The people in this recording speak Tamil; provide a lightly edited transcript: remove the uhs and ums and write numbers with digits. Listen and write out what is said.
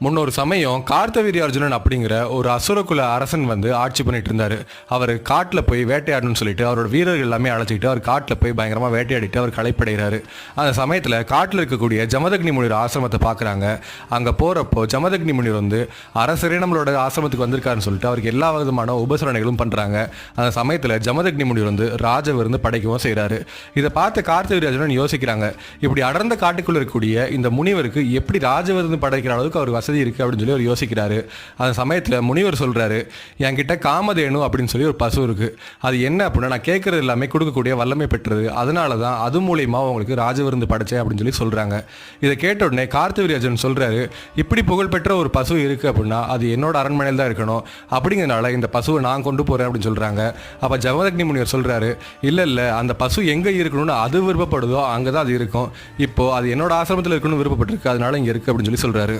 முன்னொரு சமயம் கார்த்தவீரியார்ஜுனன் அப்படிங்கிற ஒரு அசுரகுல அரசன் வந்து ஆட்சி பண்ணிட்டு இருந்தாரு. அவர் காட்டில் போய் வேட்டையாடணும்னு சொல்லிட்டு அவரோட வீரர்கள் எல்லாமே அழைச்சிட்டு அவர் காட்டில் போய் பயங்கரமாக வேட்டையாடிட்டு அவர் களைப்படைகிறாரு. அந்த சமயத்தில் காட்டில் இருக்கக்கூடிய ஜமதக்னி முனிவர் ஆசிரமத்தை பார்க்குறாங்க. அங்கே போகிறப்போ ஜமதக்னி முனிவர் வந்து அரசரே நம்மளோட ஆசிரமத்துக்கு வந்திருக்காருன்னு சொல்லிட்டு அவருக்கு எல்லா விதமான உபசரணைகளும் பண்ணுறாங்க. அந்த சமயத்தில் ஜமதக்னி முனிவர் வந்து ராஜ விருந்து படைக்கவும் செய்கிறாரு. இதை பார்த்து கார்த்தவீரியார்ஜுனன் யோசிக்கிறாங்க, இப்படி அடர்ந்த காட்டுக்குள்ள இருக்கக்கூடிய இந்த முனிவருக்கு எப்படி ராஜ விருந்து படைக்கிற அளவுக்கு அவர் வசதி இருக்கு அப்படின்னு சொல்லி அவர் யோசிக்கிறாரு. அந்த சமயத்தில் முனிவர் சொல்றாரு, என்கிட்ட காமதேனு அப்படின்னு சொல்லி ஒரு பசு இருக்கு. அது என்ன அப்படின்னா நான் கேட்கறது எல்லாமே கொடுக்கக்கூடிய வல்லமை பெற்றது, அதனால தான் அது மூலியமா உங்களுக்கு ராஜ விருந்து படைச்சேன் அப்படின்னு சொல்லி சொல்றாங்க. இதை கேட்ட உடனே கார்த்தவீரியார்ஜுனன் சொல்றாரு, இப்படி புகழ்பெற்ற ஒரு பசு இருக்கு அப்படின்னா அது என்னோட அரண்மனையில் தான் இருக்கணும், அப்படிங்கிறனால இந்த பசுவை நான் கொண்டு போறேன் அப்படின்னு சொல்றாங்க. அப்ப ஜமதக்னி முனிவர் சொல்றாரு, இல்ல அந்த பசு எங்க இருக்கணும்னு அது விருப்பப்படுதோ அங்கதான் அது இருக்கும். இப்போ அது என்னோட ஆசிரமத்தில் இருக்கணும்னு விருப்பப்பட்டிருக்கு, அதனால இங்க இருக்கு அப்படின்னு சொல்லி சொல்றாரு.